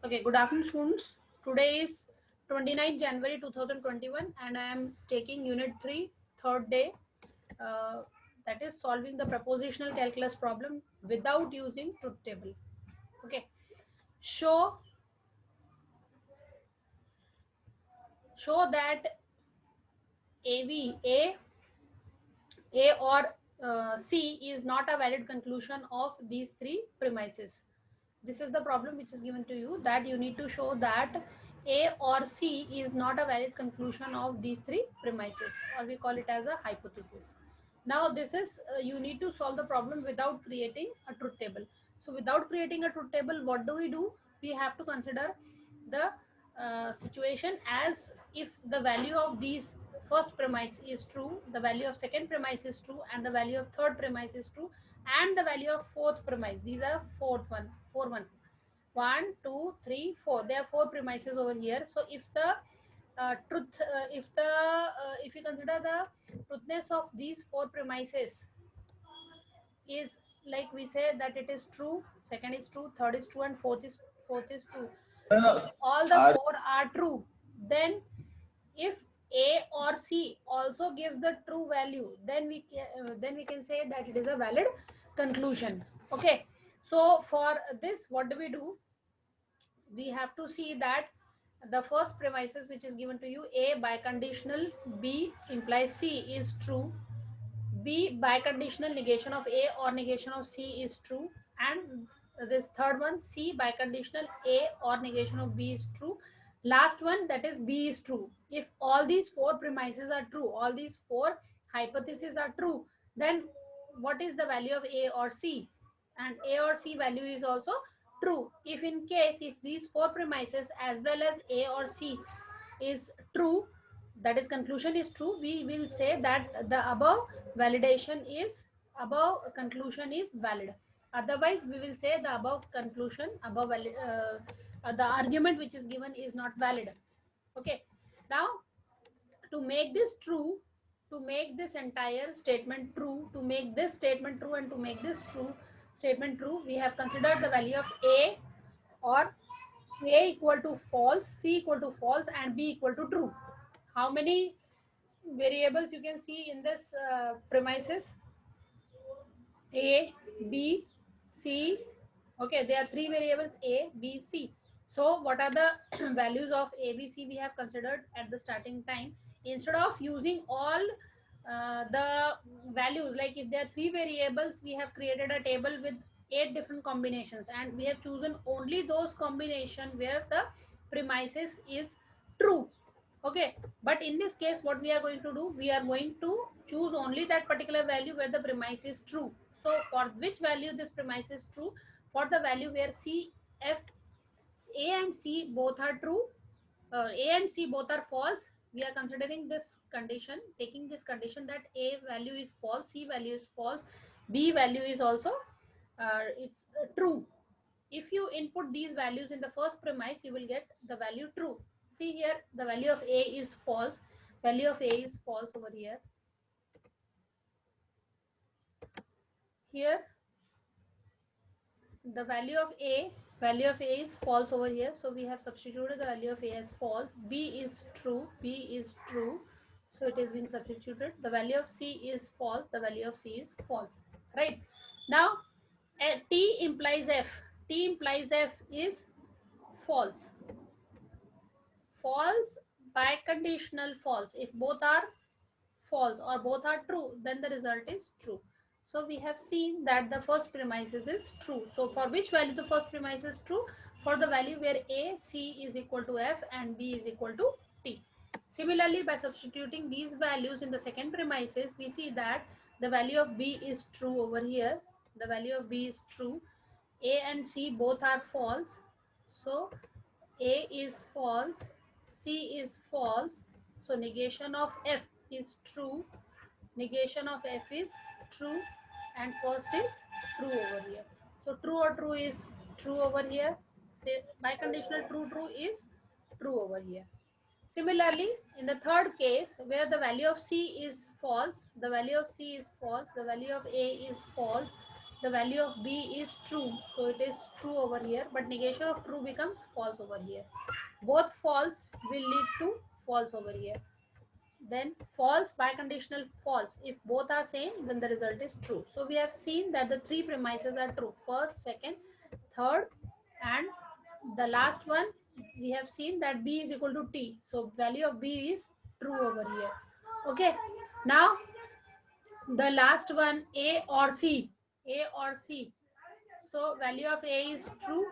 Okay, good afternoon, students. Today is 29th January 2021, and I am taking Unit 3, third day. That is solving the propositional calculus problem without using truth table. Okay, show that A or C is not a valid conclusion of these three premises. This is the problem which is given to you, that you need to show that A or C is not a valid conclusion of these three premises, or we call it as a hypothesis. Now this is you need to solve the problem without creating a truth table. So without creating a truth table, what do? We have to consider the situation as if the value of these first premise is true, the value of second premise is true, and the value of third premise is true, and the value of fourth premise. These are four one. 1, 2, 3, 4. There are four premises over here. So if the if you consider the truthness of these four premises is, like we say that it is true, second is true, third is true, and fourth is true. No, If no. all the Are four are true, then if A or C also gives the true value, then we can say that it is a valid conclusion. Okay. So for this, what do? We have to see that the first premises which is given to you, A biconditional B implies C is true, B biconditional negation of A or negation of C is true, and this third one, C biconditional A or negation of B is true. Last one, that is B is true. If all these four premises are true, all these four hypotheses are true, then what is the value of A or C? And A or C value is also true. If in case if these four premises as well as A or C is true, that is conclusion is true, we will say that the above conclusion is valid. Otherwise we will say the the argument which is given is not valid. Okay. Now to make this true, to make this entire statement true, to make this statement true, and to make this true statement true, we have considered the value of A, or A equal to false, C equal to false, and B equal to true. How many variables you can see in this premises? A, B, C. Okay, there are three variables, A, B, C. So what are the values of A, B, C we have considered at the starting time? Instead of using all the values, like if there are three variables, we have created a table with 8 different combinations, and we have chosen only those combination where the premises is true. Okay, but in this case what we are going to do, we are going to choose only that particular value where the premise is true. So for which value this premise is true? For the value where C, F, A and C both are true, A and C both are false, we are considering this condition, taking this condition that A value is false, C value is false, B value is also it's true. If you input these values in the first premise, you will get the value true. See here, the value of A is false, value of A is false over here. Here the value of A is false over here, so we have substituted the value of A as false. B is true, so it is being substituted. The value of C is false, the value of C is false, right? Now T implies F, T implies F is false, false biconditional false. If both are false or both are true, then the result is true. So we have seen that the first premises is true. So for which value the first premise is true? For the value where A, C is equal to F and B is equal to T. Similarly, by substituting these values in the second premises, we see that the value of B is true over here. The value of B is true. A and C both are false. So A is false, C is false. So negation of F is true, negation of F is true, and first is true over here. So true or true is true over here. Say biconditional true is true over here. Similarly, in the third case, where the value of C is false, the value of C is false, the value of A is false, the value of b is true, so it is true over here, but negation of true becomes false over here. Both false will lead to false over here. Then false biconditional false. If both are same, then the result is true. So we have seen that the three premises are true: first, second, third, and the last one we have seen that b is equal to t, so value of b is true over here. Okay, now the last one, a or c. A or c. So value of a is true,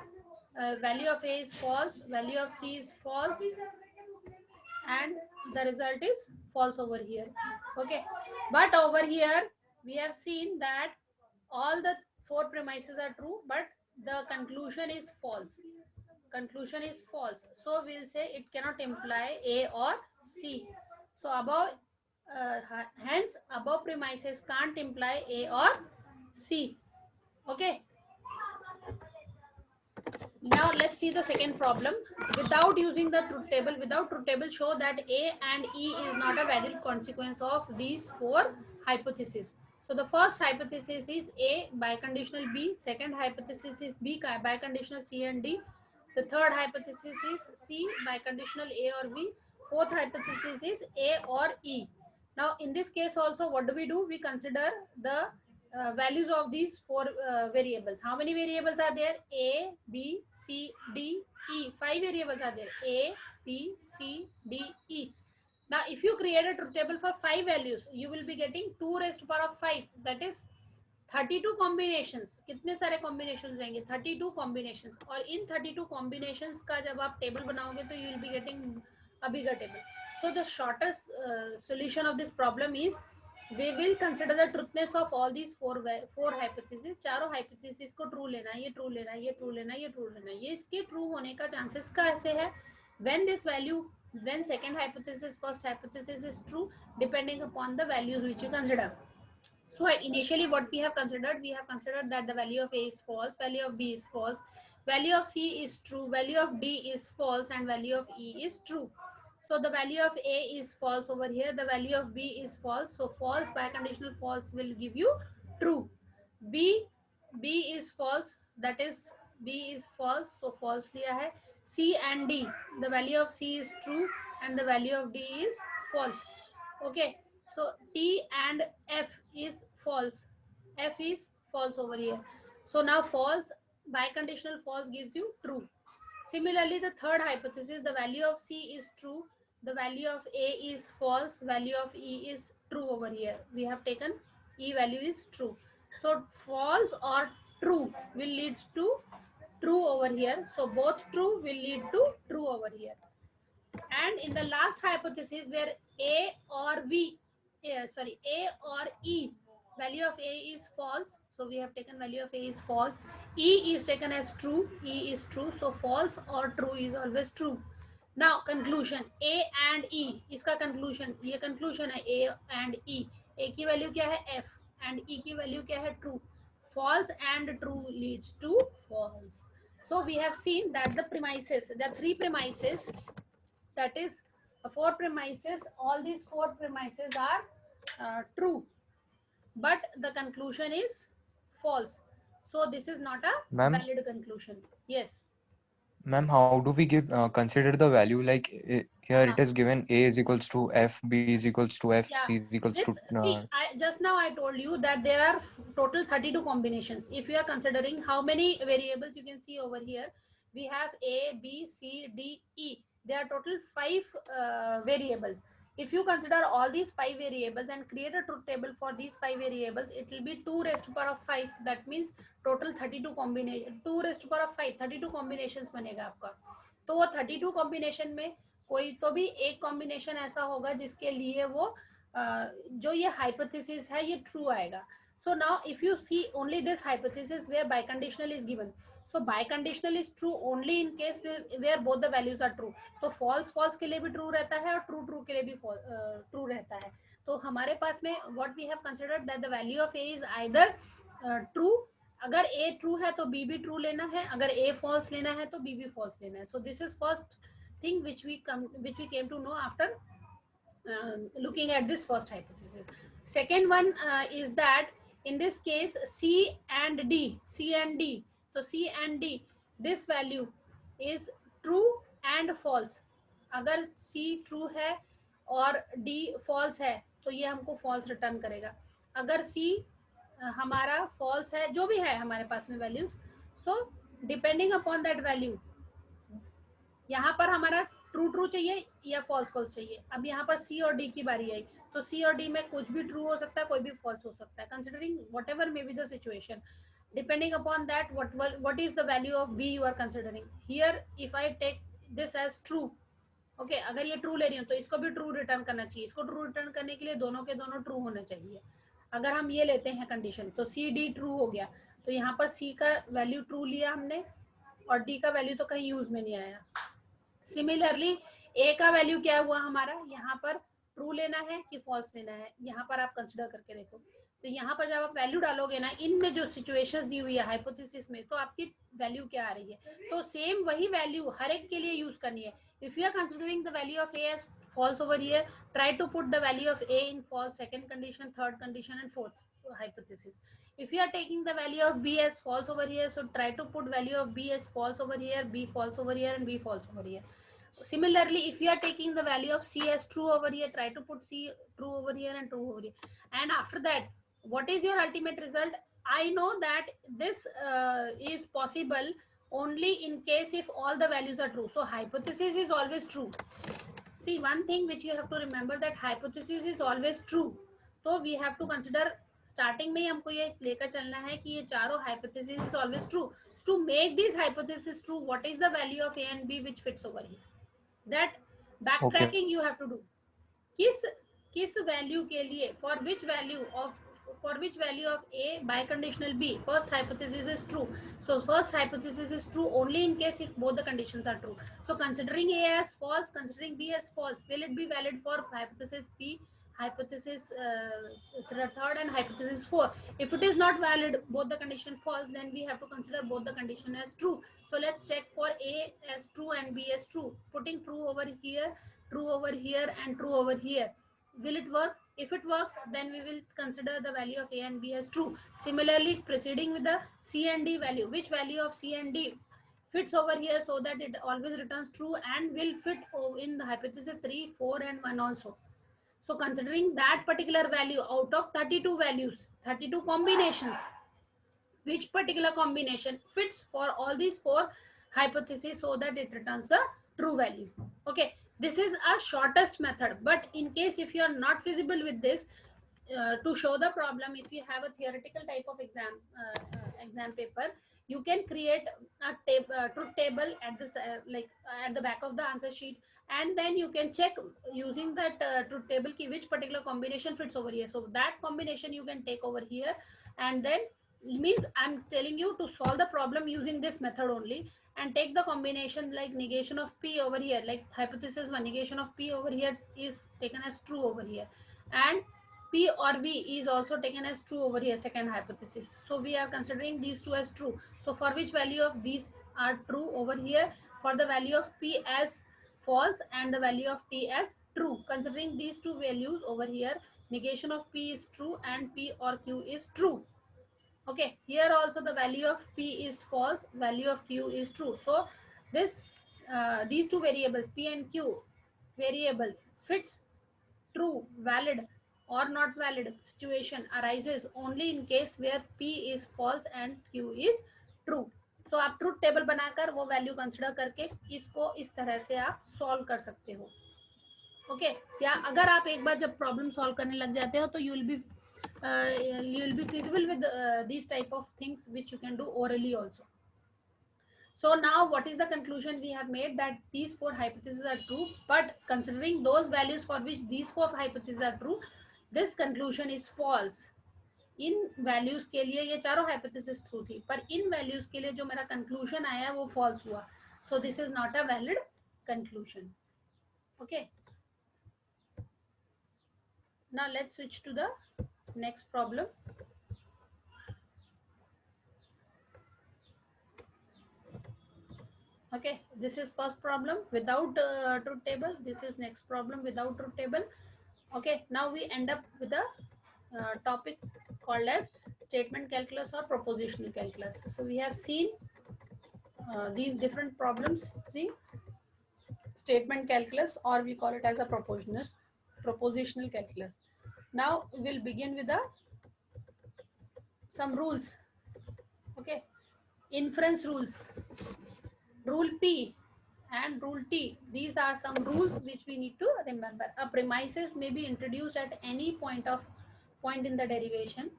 value of a is false, value of c is false, and the result is false over here. Okay, but over here we have seen that all the four premises are true, but the conclusion is false. Conclusion is false, so we'll say it cannot imply a or c. So above, hence above premises can't imply a or c. Okay, now let's see the second problem. Without using the truth table, without truth table, show that a and e is not a valid consequence of these four hypotheses. So the first hypothesis is a biconditional b, second hypothesis is b biconditional c and d, the third hypothesis is c biconditional a or b, fourth hypothesis is a or e. Now in this case also, what do? We consider the values of these four variables. How many variables are there? A, B, C, D, E. Five variables are there. A, B, C, D, E. Now, if you create a truth table for five values, you will be getting 2 raised to power of 5. That is 32 combinations. कितने सारे combinations रहेंगे? 32 combinations. और इन 32 combinations का जब आप table बनाओगे तो you will be getting a bigger table. So the shortest solution of this problem is we will consider the truthness of all these four hypotheses. चारों hypotheses को true लेना है, ये true लेना है, ये true लेना है, ये true लेना है. ये इसके true होने का chances कैसे है? When this value, when second hypothesis, first hypothesis is true, depending upon the values which you consider. So initially what we have considered that the value of a is false, value of b is false, value of c is true, value of d is false, and value of e is true. So the value of a is false over here, the value of b is false, so false biconditional false will give you true. b is false, that is b is false, so false liya hai. C and d, the value of c is true and the value of d is false. Okay, so T and F is false. F is false over here. So now false, biconditional false gives you true. Similarly, the third hypothesis, the value of C is true, the value of A is false, value of E is true over here. We have taken E value is true. So false or true will lead to true over here. So both true will lead to true over here. And in the last hypothesis where A or A or E, value of A is false, so we have taken value of A is false, E is taken as true, E is true, so false or true is always true. Now conclusion, A and E, इसका conclusion, ये conclusion है A and E. A की value क्या है? F, and E की value क्या है? True. False and true leads to false. So we have seen that the premises, the three premises, that is four premises, all these four premises are true, but the conclusion is false, so this is not a Ma'am, valid conclusion. Yes. ma'am, how do we give consider the value like here it is given A is equals to F, B is equals to F, Yeah, C is equals this, to see, I just now I told you that there are total 32 combinations. If you are considering how many variables, you can see over here we have A, B, C, D, E. There are total 5 variables. If you consider all these 5 variables and create a truth table for these 5 variables, it will be 2 raised to power of 5. That means total 32 combination, 2 raised to power of 5, 32 combinations बनेगा आपका. तो वो 32 combination में कोई तो भी एक combination ऐसा होगा जिसके लिए वो जो ये हाइपोथेसिस है ये ट्रू आएगा. So now if you see only this hypothesis where biconditional is given, so biconditional is true only in case where both the values are true. तो फॉल्स फॉल्स के लिए भी ट्रू रहता है और ट्रू ट्रू के लिए भी ट्रू रहता है. तो हमारे पास में what we have considered that the value of A is either true, अगर ए ट्रू है तो बी भी ट्रू लेना है, अगर ए फॉल्स लेना है तो बी भी फॉल्स लेना है. सो this is first thing which we came to know after looking at this first hypothesis. Second one is that in this case C and D, so C and D, this value is true and false. अगर C true है और D false है तो ये हमको false return करेगा. अगर C हमारा false है, जो भी है हमारे पास में values, so depending upon that value, यहाँ पर हमारा ट्रू ट्रू चाहिए या फॉल्स फॉल्स चाहिए. अब यहाँ पर सी और डी की बारी आई, तो सी और डी में कुछ भी ट्रू हो सकता है, कोई भी फॉल्स हो सकता है, considering what ever may be the situation, depending upon that what is the value of b you are considering. Here if I take this as true, okay अगर ये ट्रू ले रही हूँ तो इसको भी ट्रू रिटर्न करना चाहिए. इसको ट्रू रिटर्न करने के लिए दोनों के दोनों ट्रू होने चाहिए. अगर हम ये लेते हैं कंडीशन, तो सी डी ट्रू हो गया, तो यहाँ पर सी का वैल्यू ट्रू लिया हमने और डी का वैल्यू तो कहीं यूज में नहीं आया. सिमिलरली ए का वैल्यू क्या हुआ हमारा, यहाँ पर ट्रू लेना है कि फॉल्स लेना है, यहाँ पर आप कंसिडर करके देखो. तो यहाँ पर जब आप वैल्यू डालोगे ना, इनमें जो सिचुएशंस दी हुई है हाइपोथेसिस में, तो आपकी वैल्यू क्या आ रही है, तो सेम वही वैल्यू हर एक के लिए यूज करनी है. If you are considering the value of A as false over here, try to put the value of a in false second condition, third condition and fourth hypothesis. If you are taking the value of b as false over here, so try to put value of b as false over here, b false over here and b false over here. Similarly, if you are taking the value of c as true over here, try to put c true over here and true over here. And after that, what is your ultimate result? I know that this is possible only in case if all the values are true. So hypothesis is always true. See, one thing which you have to remember, that hypothesis is always true. So we have to consider starting में हमको ये लेकर चलना है कि ये चारों hypothesis is always true. To make these hypothesis true, what is the value of a and b which fits over here? That backtracking you have to do. किस value के लिए, for which value of a by conditional b, first hypothesis is true. So first hypothesis is true only in case if both the conditions are true. So considering a as false, considering b as false, will it be valid for hypothesis b, hypothesis third and hypothesis 4? If it is not valid, both the condition false, then we have to consider both the condition as true. So let's check for a as true and b as true, putting true over here and true over here. Will it work? If it works, then we will consider the value of a and b as true. Similarly, proceeding with the c and d value, which value of c and d fits over here so that it always returns true and will fit in the hypothesis 3, 4 and 1 also. So considering that particular value out of 32 values, 32 combinations, which particular combination fits for all these 4 hypotheses so that it returns the true value. Okay, this is a shortest method, but in case if you are not feasible with this, to show the problem, if you have a theoretical type of exam paper, you can create a truth table at this at the back of the answer sheet, and then you can check using that truth table ki which particular combination fits over here. So that combination you can take over here, and then means I'm telling you to solve the problem using this method only, and take the combination like negation of p over here, like hypothesis 1, negation of p over here is taken as true over here, and p or v is also taken as true over here, second hypothesis. So we are considering these two as true. So for which value of these are true over here, for the value of p as false and the value of t as true, considering these two values over here, negation of p is true and p or q is true. Okay, here also the value of p is false, value of q is true. So this these two variables p and q variables fits true, valid or not valid situation arises only in case where p is false and q is true. So आप truth table बनाकर वो value consider करके इसको इस तरह से आप solve कर सकते हो. ओके, या अगर आप एक बार जब प्रॉब्लम सॉल्व करने लग जाते हो तो you will be feasible with these type of things which you can do orally also. So now what is the conclusion we have made, that these 4 hypotheses are true, but considering those values for which these 4 hypotheses are true, this conclusion is false. In values के लिए ये चारों hypothesis true थी, पर इन values के लिए जो मेरा कंक्लूजन आया वो फॉल्स हुआ. So this is not a valid conclusion. Okay, now let's switch to the next problem. Okay, this is first problem without truth table. This is next problem without truth table. Okay, now we end up with a topic called as statement calculus or propositional calculus. So we have seen these different problems, the statement calculus, or we call it as a propositional calculus. Now we'll begin with some rules. Okay, inference rules, rule P and rule T. These are some rules which we need to remember. A premises may be introduced at any point in the derivation.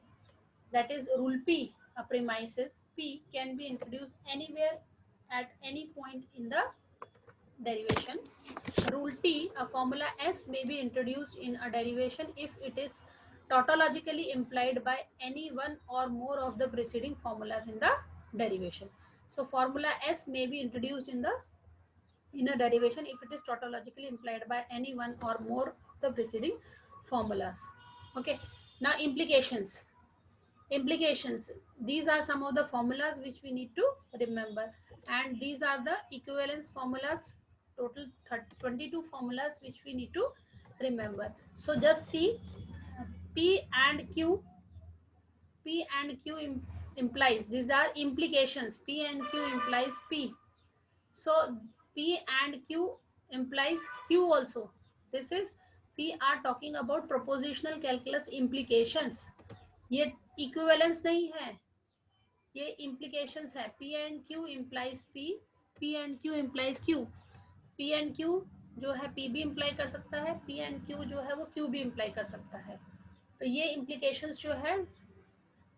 That is rule P. A premises P can be introduced anywhere at any point in the derivation. Rule T, a formula S may be introduced in a derivation if it is tautologically implied by any one or more of the preceding formulas in the derivation. So formula S may be introduced in a derivation if it is tautologically implied by any one or more of the preceding formulas. Okay. Now implications. Implications. These are some of the formulas which we need to remember, and these are the equivalence formulas. Total 22 formulas which we need to remember. So just see, P and Q. P and Q implies, these are implications. P and Q implies P. So P and Q implies Q also. This is, we are talking about propositional calculus implications. ये equivalence नहीं है, ये implications है. P and Q implies P, P and Q implies Q. P and Q जो है P भी imply कर सकता है, P and Q जो है वो Q भी इम्प्लाई कर सकता है. तो ये implications जो है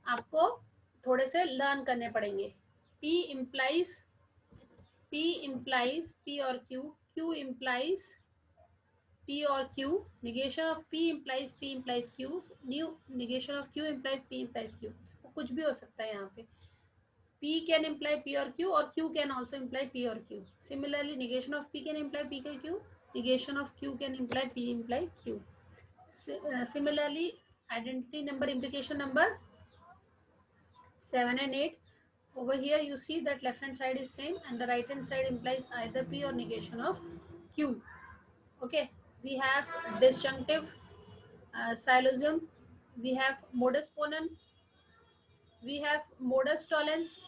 आपको थोड़े से लर्न करने पड़ेंगे. P implies P और Q, Q implies P और Q, negation of P implies Q, new negation of Q implies P implies Q. कुछ भी हो सकता है यहाँ पे. P can imply P or Q, or Q can also imply P or Q. Similarly, negation of P can imply P or Q, negation of Q can imply P imply Q. Similarly, identity number implication number 7 and 8. Over here you see that left hand side is same and the right hand side implies either P or negation of Q. Okay, we have disjunctive syllogism, we have modus ponens, we have modus tollens,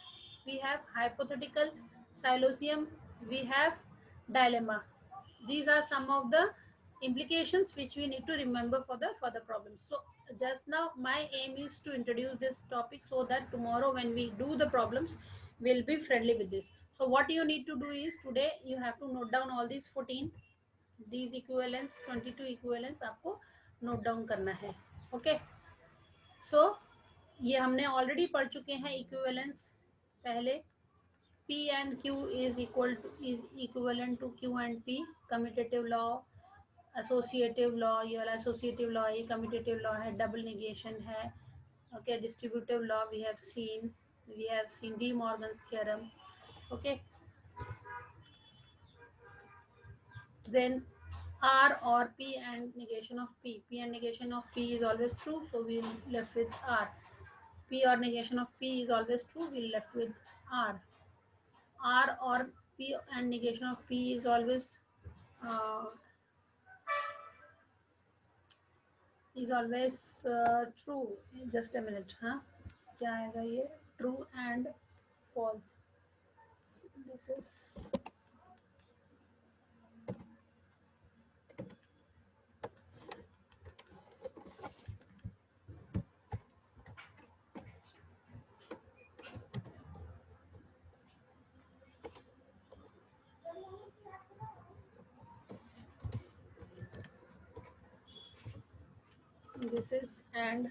we have hypothetical syllogism, we have dilemma. These are some of the implications which we need to remember for the problems. So just now my aim is to introduce this topic so that tomorrow when we do the problems, we'll be friendly with this. So what you need to do is, today you have to note down all these 14, these equivalents, 22 equivalents आपको note down करना है. Okay. So ये हमने already पढ़ चुके हैं equivalence पहले. P and Q is equivalent to Q and P. Commutative law, associative law, ये वाला एसोसिएटिव लॉ, ये कम्यूटेटिव लॉ है, डबल नेगेशन है. Okay, distributive law we have seen De Morgan's theorem. Okay, then R or P and negation of P. P and negation of P is always true, so we'll left with R. P or negation of P is always true, we'll left with R. R or P and negation of P is always true. Just a minute, हाँ क्या आएगा ये? True and false. This is and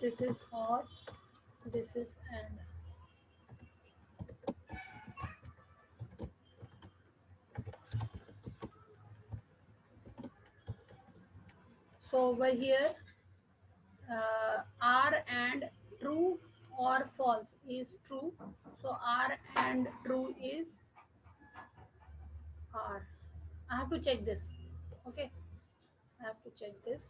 this is or, this is and. So over here R and true or false is true. So R and true is R. I have to check this. Okay, I have to check this.